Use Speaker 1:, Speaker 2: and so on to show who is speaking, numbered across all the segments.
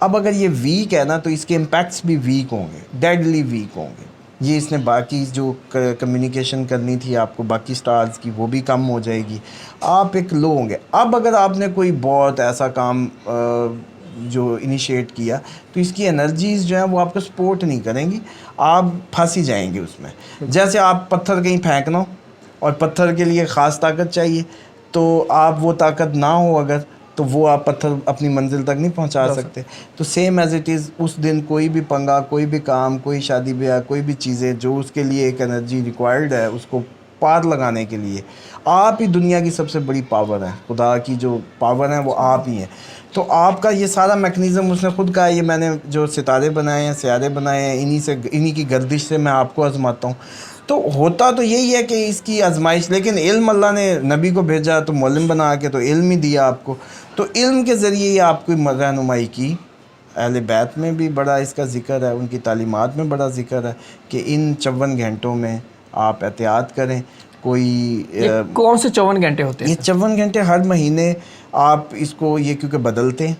Speaker 1: اب اگر یہ ویک ہے نا تو اس کے امپیکٹس بھی ویک ہوں گے, ڈیڈلی ویک ہوں گے. یہ اس نے باقی جو کمیونیکیشن کرنی تھی آپ کو باقی سٹارز کی وہ بھی کم ہو جائے گی, آپ ایک لو ہوں گے. اب اگر آپ نے کوئی بہت ایسا کام جو انیشیٹ کیا تو اس کی انرجیز جو ہیں وہ آپ کو سپورٹ نہیں کریں گی, آپ پھنس ہی جائیں گے اس میں. جیسے آپ پتھر کہیں پھینکنا اور پتھر کے لیے خاص طاقت چاہیے, تو آپ وہ طاقت نہ ہو اگر, تو وہ آپ پتھر اپنی منزل تک نہیں پہنچا سکتے. تو سیم ایز اٹ از, اس دن کوئی بھی پنگا, کوئی بھی کام, کوئی شادی بیاہ, کوئی بھی چیزیں جو اس کے لیے ایک انرجی ریکوائرڈ ہے اس کو پار لگانے کے لیے, آپ ہی دنیا کی سب سے بڑی پاور ہے. خدا کی جو پاور ہے وہ آپ ہی ہیں. تو آپ کا یہ سارا میکنزم اس نے خود کہا, یہ میں نے جو ستارے بنائے ہیں, سیارے بنائے ہیں, انہی کی گردش سے میں آپ کو آزماتا ہوں. تو ہوتا تو یہی ہے کہ اس کی آزمائش, لیکن علم اللہ نے نبی کو بھیجا تو معلم بنا کے تو علم ہی دیا آپ کو. تو علم کے ذریعے یہ آپ کو رہنمائی کی. اہل بیت میں بھی بڑا اس کا ذکر ہے, ان کی تعلیمات میں بڑا ذکر ہے کہ ان 54 گھنٹوں میں آپ احتیاط کریں. کوئی
Speaker 2: کون سے 54 گھنٹے ہوتے ہیں؟
Speaker 1: یہ 54 گھنٹے ہر مہینے آپ اس کو, یہ کیونکہ بدلتے ہیں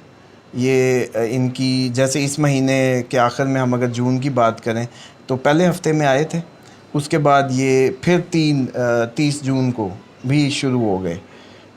Speaker 1: یہ ان کی, جیسے اس مہینے کے آخر میں ہم اگر جون کی بات کریں تو پہلے ہفتے میں آئے تھے, اس کے بعد یہ پھر 30 جون کو بھی شروع ہو گئے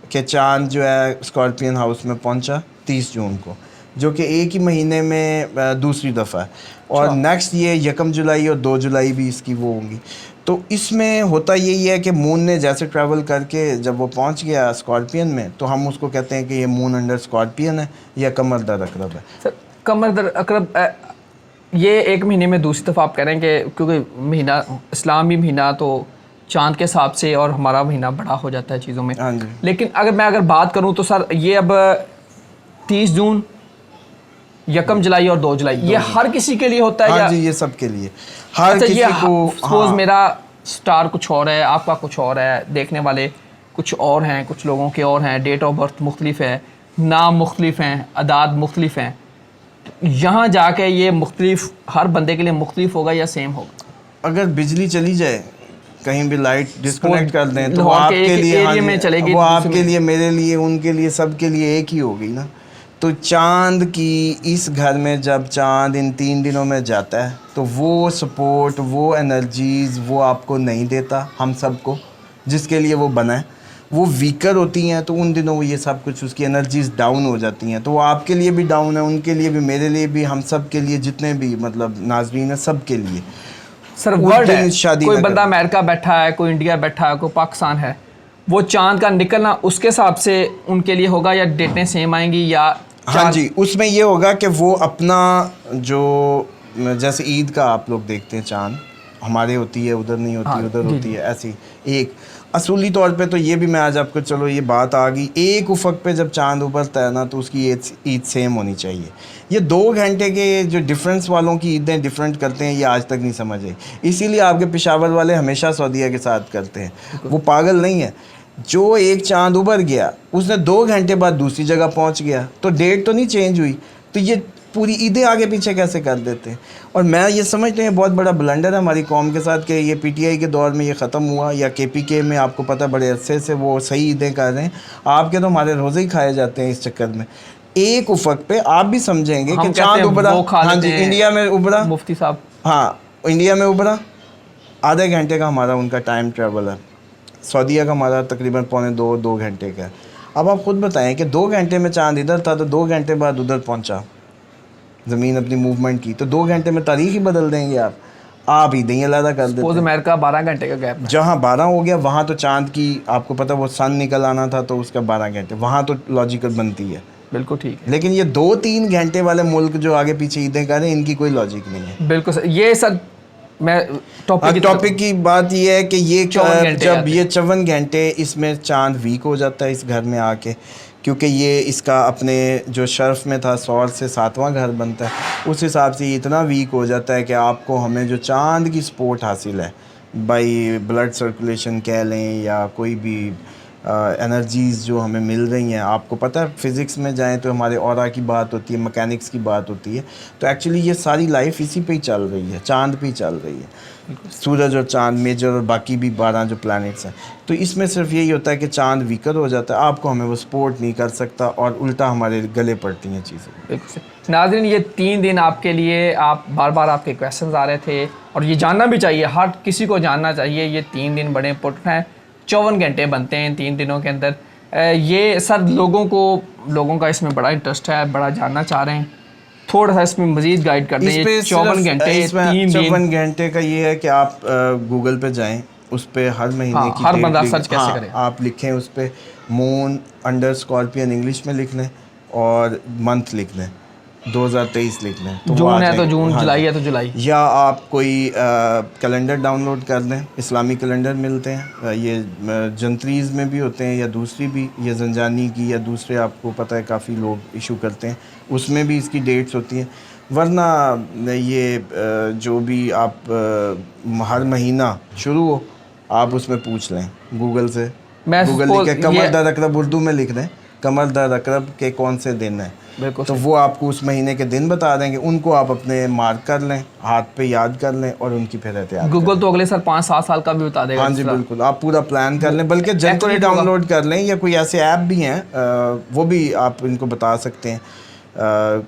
Speaker 1: کہ چاند جو ہے اسکارپین ہاؤس میں پہنچا 30 جون کو, جو کہ ایک ہی مہینے میں دوسری دفعہ ہے. اور نیکسٹ یہ 1 جولائی اور 2 جولائی بھی اس کی وہ ہوں گی. تو اس میں ہوتا یہی ہے کہ مون نے جیسے ٹریول کر کے جب وہ پہنچ گیا اسکارپین میں, تو ہم اس کو کہتے ہیں کہ یہ مون انڈر اسکارپین ہے یا قمر در عقرب ہے.
Speaker 2: سر قمر در عقرب, یہ ایک مہینے میں دوسری دفعہ آپ کہہ رہے ہیں کہ کیونکہ مہینہ اسلامی مہینہ تو چاند کے حساب سے اور ہمارا مہینہ بڑا ہو جاتا ہے چیزوں میں.
Speaker 1: ہاں جی.
Speaker 2: لیکن اگر بات کروں تو سر یہ اب 30 جون, 1 جولائی اور 2 جولائی یہ ہر کسی کے لیے ہوتا ہے؟
Speaker 1: ہاں جی, یہ سب کے لیے, ہر کسی کو.
Speaker 2: سپوز میرا سٹار کچھ اور ہے, آپ کا کچھ اور ہے, دیکھنے والے کچھ اور ہیں, کچھ لوگوں کے اور ہیں, ڈیٹ آف برتھ مختلف ہے, نام مختلف ہیں, اعداد مختلف ہیں, یہاں جا کے یہ مختلف ہر بندے کے لیے مختلف ہوگا یا سیم ہوگا؟
Speaker 1: اگر بجلی چلی جائے, کہیں بھی لائٹ ڈسکنیکٹ کر دیں تو وہ
Speaker 2: لاہور
Speaker 1: آپ
Speaker 2: کے
Speaker 1: کے
Speaker 2: ایک
Speaker 1: لیے,
Speaker 2: ایریا میں چلے گی,
Speaker 1: وہ آپ کے لیے, میرے لیے, ان کے لیے, سب کے لیے ایک ہی ہوگی نا. تو چاند کی اس گھر میں جب چاند ان 3 دنوں میں جاتا ہے تو وہ سپورٹ, وہ انرجیز وہ آپ کو نہیں دیتا, ہم سب کو جس کے لیے وہ بنا ہے. وہ ویکر ہوتی ہیں تو ان دنوں وہ یہ سب کچھ اس کی انرجیز ڈاؤن ہو جاتی ہیں. تو وہ آپ کے لیے بھی ڈاؤن ہے, ان کے لیے بھی, میرے لیے بھی, ہم سب کے لیے, جتنے بھی مطلب ناظرین ہیں سب کے لیے.
Speaker 2: سر ورلڈ ہے, کوئی بندہ امریکہ بیٹھا ہے, کوئی انڈیا بیٹھا ہے, کوئی پاکستان ہے, وہ چاند کا نکلنا اس کے حساب سے ان کے لیے ہوگا یا ڈیٹیں سیم آئیں گی یا؟
Speaker 1: ہاں جی, اس میں یہ ہوگا کہ وہ اپنا جو, جیسے عید کا آپ لوگ دیکھتے ہیں چاند, ہمارے ہوتی ہے, ادھر نہیں ہوتی, ادھر ہوتی ہے, ایسی ایک اصولی طور پہ. تو یہ بھی میں آج آپ کو, چلو یہ بات آ گئی, ایک افق پہ جب چاند ابھرتا ہے نا تو اس کی عید سیم ہونی چاہیے. یہ 2 گھنٹے کے جو ڈفرینس والوں کی عیدیں ڈفرینٹ کرتے ہیں, یہ آج تک نہیں سمجھ آئی. اسی لیے آپ کے پشاور والے ہمیشہ سعودیہ کے ساتھ کرتے ہیں, وہ پاگل نہیں ہے. جو ایک چاند ابھر گیا اس نے 2 گھنٹے بعد دوسری جگہ پہنچ گیا, تو ڈیٹ تو نہیں چینج ہوئی, تو یہ پوری عیدیں آگے پیچھے کیسے کر دیتے ہیں؟ اور میں یہ سمجھتے ہیں بہت بڑا بلنڈر ہے ہماری قوم کے ساتھ کہ یہ پی ٹی آئی کے دور میں یہ ختم ہوا, یا کے پی کے میں آپ کو پتہ بڑے عرصے سے وہ صحیح عیدیں کر رہے ہیں. آپ کے تو ہمارے روزے ہی کھائے جاتے ہیں اس چکر میں. ایک افق پہ آپ بھی سمجھیں گے کہ چاند ابھرا, ہاں جی, انڈیا میں ابھرا,
Speaker 2: مفتی صاحب,
Speaker 1: ہاں انڈیا میں ابھرا, آدھے گھنٹے کا ہمارا ان کا ٹائم ٹریول ہے. سعودیہ کا ہمارا تقریباً 2 گھنٹے کا ہے. اب آپ خود بتائیں کہ 2 گھنٹے میں چاند ادھر تھا تو 2 گھنٹے بعد ادھر پہنچا, زمین اپنی موومنٹ کی, تو 2 گھنٹے میں تاریخ ہی بدل دیں گے آپ ہی دیں علیحدہ کر دیتے ہیں.
Speaker 2: امریکہ 12 گھنٹے کا گیپ,
Speaker 1: جہاں 12 ہو گیا وہاں تو چاند کی آپ کو پتہ وہ سن نکل آنا تھا تو اس کا 12 گھنٹے, وہاں تو لاجیکل بنتی ہے.
Speaker 2: بالکل ٹھیک ہے.
Speaker 1: لیکن یہ 2-3 گھنٹے والے ملک جو آگے پیچھے عیدیں کر رہے ہیں, ان کی کوئی لاجک نہیں ہے.
Speaker 2: بالکل سر, یہ سر میں
Speaker 1: ٹاپک کی بات یہ ہے کہ یہ جب یہ 54 گھنٹے اس میں چاند ویک ہو جاتا ہے اس گھر میں آ کے, کیونکہ یہ اس کا اپنے جو شرف میں تھا سور سے 7واں گھر بنتا ہے, اس حساب سے یہ اتنا ویک ہو جاتا ہے کہ آپ کو, ہمیں جو چاند کی سپورٹ حاصل ہے بائی بلڈ سرکولیشن کہہ لیں یا کوئی بھی انرجیز جو ہمیں مل رہی ہیں. آپ کو پتہ ہے فزکس میں جائیں تو ہمارے اورا کی بات ہوتی ہے, مکینکس کی بات ہوتی ہے, تو ایکچولی یہ ساری لائف اسی پہ ہی چل رہی ہے, چاند پہ ہی چل رہی ہے, سورج اور چاند میجر اور باقی بھی 12 جو پلانٹس ہیں. تو اس میں صرف یہی ہوتا ہے کہ چاند ویکر ہو جاتا ہے, آپ کو ہمیں وہ سپورٹ نہیں کر سکتا اور الٹا ہمارے گلے پڑتی ہیں چیزیں.
Speaker 2: بالکل. ناظرین یہ 3 دن آپ کے لیے, آپ بار بار آپ کے کویشچنز آ رہے تھے اور یہ جاننا بھی چاہیے, ہر کسی کو جاننا چاہیے, یہ 3 دن بڑے امپورٹنٹ ہیں. 54 گھنٹے بنتے ہیں ان 3 دنوں کے اندر. یہ سر لوگوں کا اس میں بڑا انٹرسٹ ہے, بڑا جاننا چاہ رہے ہیں, تھوڑا سا اس میں مزید گائیڈ کر دیں. یہ 54 گھنٹے 3 دن
Speaker 1: 54 گھنٹے کا یہ ہے کہ آپ گوگل پہ جائیں, اس پہ ہر مہینے کی
Speaker 2: ہر
Speaker 1: ڈیٹ
Speaker 2: بندہ سرچ کیسے کرے,
Speaker 1: آپ لکھیں اس پہ مون انڈر اسکارپین انگلش میں لکھ لیں اور منتھ لکھ لیں, 2023 لکھ لیں, تو
Speaker 2: جون ہے تو جون, جولائی ہے تو جولائی.
Speaker 1: یا آپ کوئی کیلنڈر ڈاؤن لوڈ کر لیں, اسلامی کیلنڈر ملتے ہیں, یہ جنتریز میں بھی ہوتے ہیں یا دوسری بھی, یہ زنجانی کی یا دوسرے آپ کو پتہ ہے کافی لوگ ایشو کرتے ہیں, اس میں بھی اس کی ڈیٹس ہوتی ہیں. ورنہ یہ جو بھی آپ ہر مہینہ شروع ہو آپ اس میں پوچھ لیں گوگل سے, گوگل لکھے قمر در اقرب, اردو میں لکھ دیں قمر در اقرب کے کون سے دن ہیں, تو وہ آپ کو اس مہینے کے دن بتا دیں گے, ان کو آپ اپنے مارک کر لیں, ہاتھ پہ یاد کر لیں اور ان کی پھر احتیاط.
Speaker 2: گوگل تو اگلے سر 5-7 سال کا بھی بتا دے گا.
Speaker 1: ہاں جی بالکل, آپ پورا پلان کر لیں, بلکہ جنتری ڈاؤن لوڈ کر لیں, یا کوئی ایسے ایپ بھی ہیں وہ بھی آپ ان کو بتا سکتے ہیں,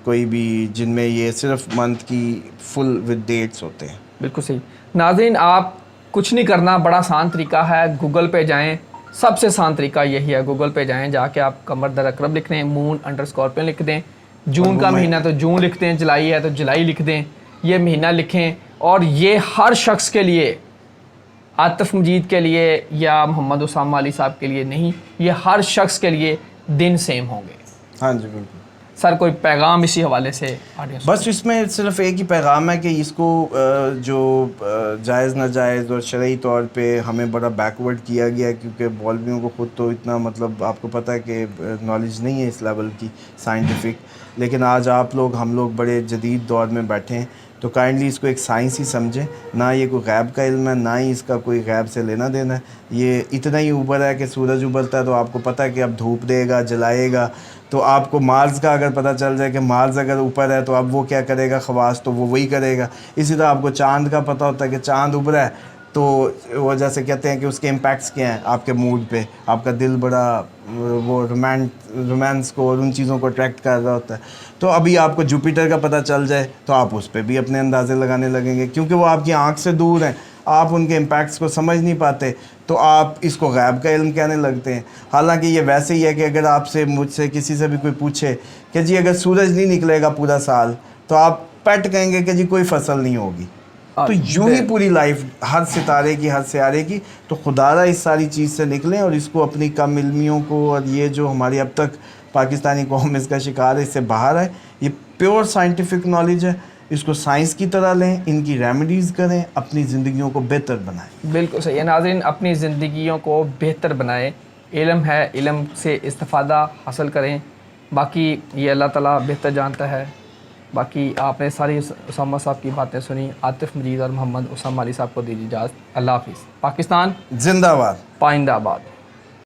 Speaker 1: کوئی بھی جن میں یہ صرف منتھ کی فل ود ڈیٹس ہوتے ہیں.
Speaker 2: بالکل صحیح. ناظرین آپ کچھ نہیں کرنا, بڑا آسان طریقہ ہے, گوگل پہ جائیں, سب سے آسان طریقہ یہی ہے, گوگل پہ جائیں, جا کے آپ قمر در اقرب لکھ دیں, مون انڈر اسکارپین لکھ دیں, جون کا مہینہ تو جون لکھ دیں, جولائی ہے تو جولائی لکھ دیں, یہ مہینہ لکھیں. اور یہ ہر شخص کے لیے, عاطف مجید کے لیے یا محمد اسامہ علی صاحب کے لیے نہیں, یہ ہر شخص کے لیے دن سیم ہوں گے.
Speaker 1: ہاں جی بالکل.
Speaker 2: سر کوئی پیغام اسی حوالے سے آڈینس؟
Speaker 1: بس اس میں صرف ایک ہی پیغام ہے کہ اس کو جو جائز ناجائز اور شرعی طور پہ ہمیں بڑا بیکورڈ کیا گیا ہے, کیونکہ مولویوں کو خود تو اتنا مطلب آپ کو پتہ ہے کہ نالج نہیں ہے اس لیول کی سائنٹیفک, لیکن آج آپ لوگ ہم لوگ بڑے جدید دور میں بیٹھے ہیں, تو کائنڈلی اس کو ایک سائنس ہی سمجھیں, نہ یہ کوئی غیب کا علم ہے, نہ ہی اس کا کوئی غیب سے لینا دینا ہے. یہ اتنا ہی اوپر ہے کہ سورج ابلتا ہے تو آپ کو پتہ ہے کہ اب دھوپ دے گا, جلائے گا, تو آپ کو مارس کا اگر پتہ چل جائے کہ مارس اگر اوپر ہے تو اب وہ کیا کرے گا, خواص تو وہ وہی کرے گا. اسی طرح آپ کو چاند کا پتہ ہوتا ہے کہ چاند ابھرا ہے تو وہ جیسے کہتے ہیں کہ اس کے امپیکٹس کیا ہیں آپ کے موڈ پہ, آپ کا دل بڑا وہ رومانس کو اور ان چیزوں کو اٹریکٹ کر رہا ہوتا ہے. تو ابھی آپ کو جوپیٹر کا پتہ چل جائے تو آپ اس پہ بھی اپنے اندازے لگانے لگیں گے, کیونکہ وہ آپ کی آنکھ سے دور ہیں, آپ ان کے امپیکٹس کو سمجھ نہیں پاتے, تو آپ اس کو غیب کا علم کہنے لگتے ہیں. حالانکہ یہ ویسے ہی ہے کہ اگر آپ سے, مجھ سے, کسی سے بھی کوئی پوچھے کہ جی اگر سورج نہیں نکلے گا پورا سال تو آپ پیٹ کہیں گے کہ جی کوئی فصل نہیں ہوگی. تو یوں ہی پوری لائف ہر ستارے کی, ہر سیارے کی. تو خدا را اس ساری چیز سے نکلیں اور اس کو اپنی کم علمیوں کو, اور یہ جو ہماری اب تک پاکستانی قوم اس کا شکار ہے, اس سے باہر ہے. یہ پیور سائنٹیفک نالج ہے, اس کو سائنس کی طرح لیں, ان کی ریمیڈیز کریں, اپنی زندگیوں کو بہتر بنائیں.
Speaker 2: بالکل صحیح ہے. ناظرین اپنی زندگیوں کو بہتر بنائیں, علم ہے, علم سے استفادہ حاصل کریں, باقی یہ اللہ تعالیٰ بہتر جانتا ہے. باقی آپ نے ساری اسامہ صاحب کی باتیں سنی. عاطف مجید اور محمد اسامہ علی صاحب کو دیجیے اجازت. اللہ حافظ. پاکستان
Speaker 1: زندہ باد,
Speaker 2: پائندہ آباد.